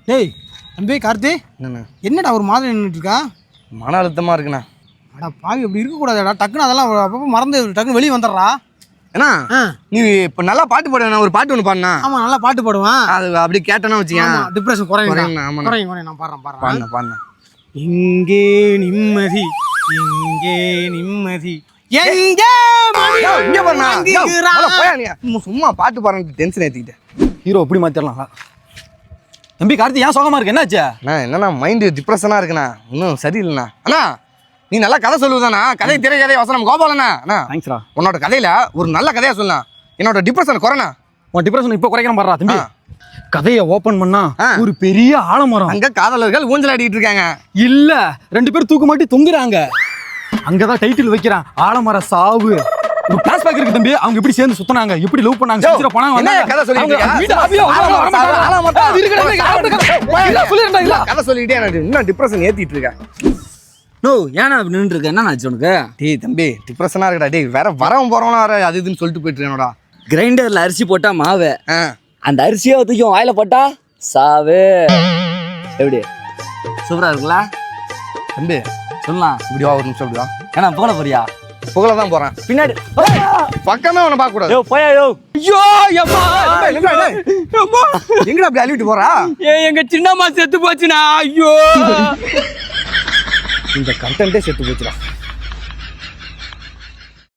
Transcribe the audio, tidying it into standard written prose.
டேய் தம்பி கார்த்தி, என்னண்ணா என்னடா ஒரு மாதிரி நின்றுட்டு இருக்கா? மன அழுத்தமாக இருக்குண்ணா. அடா பாவி, அப்படி இருக்கக்கூடாதுடா. டக்குன்னு அதெல்லாம் அப்பப்போ மறந்து டக்குன்னு வெளியே வந்துடுறா. ஏன்னா நீ இப்போ நல்லா பாட்டு பாடுவேண்ணா. ஒரு பாட்டு ஒன்று பாடுண்ணா. ஆமாம், நல்லா பாட்டு பாடுவேன். அது அப்படி கேட்டேன்னா வச்சுக்கேன் டிப்ரெஷன் குறையும். ஆமாண்ணா. குறையும். நான் பாடுறேன். பாடுண்ணா. இங்கே நிம்மதி, இங்கே நிம்மதி, எங்கே இங்கே பாருண்ணா. சும்மா பாட்டு பாடுறது டென்ஷன் ஏற்றிக்கிட்டேன். ஹீரோ எப்படி மாத்திரலாம்? தம்பி கார்த்தி, ஏன் சோகமா இருக்கு? என்னாச்சு? என்னண்ணா மைண்டு டிப்ரெஷனாக இருக்குண்ணா. இன்னும் சரியில்லைண்ணா. அண்ணா நீ நல்லா கதை சொல்லுவதாண்ணா. கதை திரை கதை வசனம் கோபாலண்ணா. அண்ணா தேங்க்ஸ்ரா. உன்னோட கதையில ஒரு நல்ல கதையா சொல்லலாம். என்னோட டிப்ரெஷன் குறைண்ணா. உன் டிப்ரெஷன் இப்போ குறைக்கணும் பாடுறா தம்பி. கதையை ஓபன் பண்ணா ஒரு பெரிய ஆலமரம். அங்க காதலர்கள் ஊஞ்சல் ஆடிட்டு இருக்காங்க. இல்ல, 2 பேர் தூக்கு மாட்டி தொங்குறாங்க. அங்கதான் டைட்டில் வைக்கிறான், ஆலமர சாவு. ஒரு பிளாஷ்பேக் இருக்கு தம்பி. அவங்க எப்படி சேர்ந்து சுத்தினாங்க, எப்படி லவ் பண்ணாங்க, சுத்திர போனாங்க. என்ன கதை சொல்லிட்டு கதை சொல்லிட்டே எனக்கு இன்னும் டிப்ரெஷன் ஏத்திட்டு இருக்கேன். நோ, ஏன்னா அப்படி நின்று இருக்க? என்ன ஆச்சு உனக்கு? டேய் தம்பி, டிப்ரெஷனா இருக்கடா. டேய் வேற வரவன் போறவனா வேற அது இதுன்னு சொல்லிட்டு போயிட்டு இருக்கேனோடா. கிரைண்டர்ல அரிசி போட்டா மாவு, அந்த அரிசியை தூக்கி வாயில போட்டா சாவு. எப்படி சூப்பரா இருக்குல்ல தம்பி? சொல்லலாம். இப்படி வா, ஒரு நிமிஷம் இப்படி வா. ஏன்னா புகழ போறியா? புகழ தான் போறேன். பின்னாடி பக்கமே அவனை பார்க்க கூடாது. யோ போயா யோ. ஐயோ யப்பா, எங்கடா அப்படி அள்ளிட்டு போறா? எங்க சின்னம்மா செத்து போச்சுனா. ஐயோ, இந்த கண்டென்ட்டே செத்து போச்சுடா.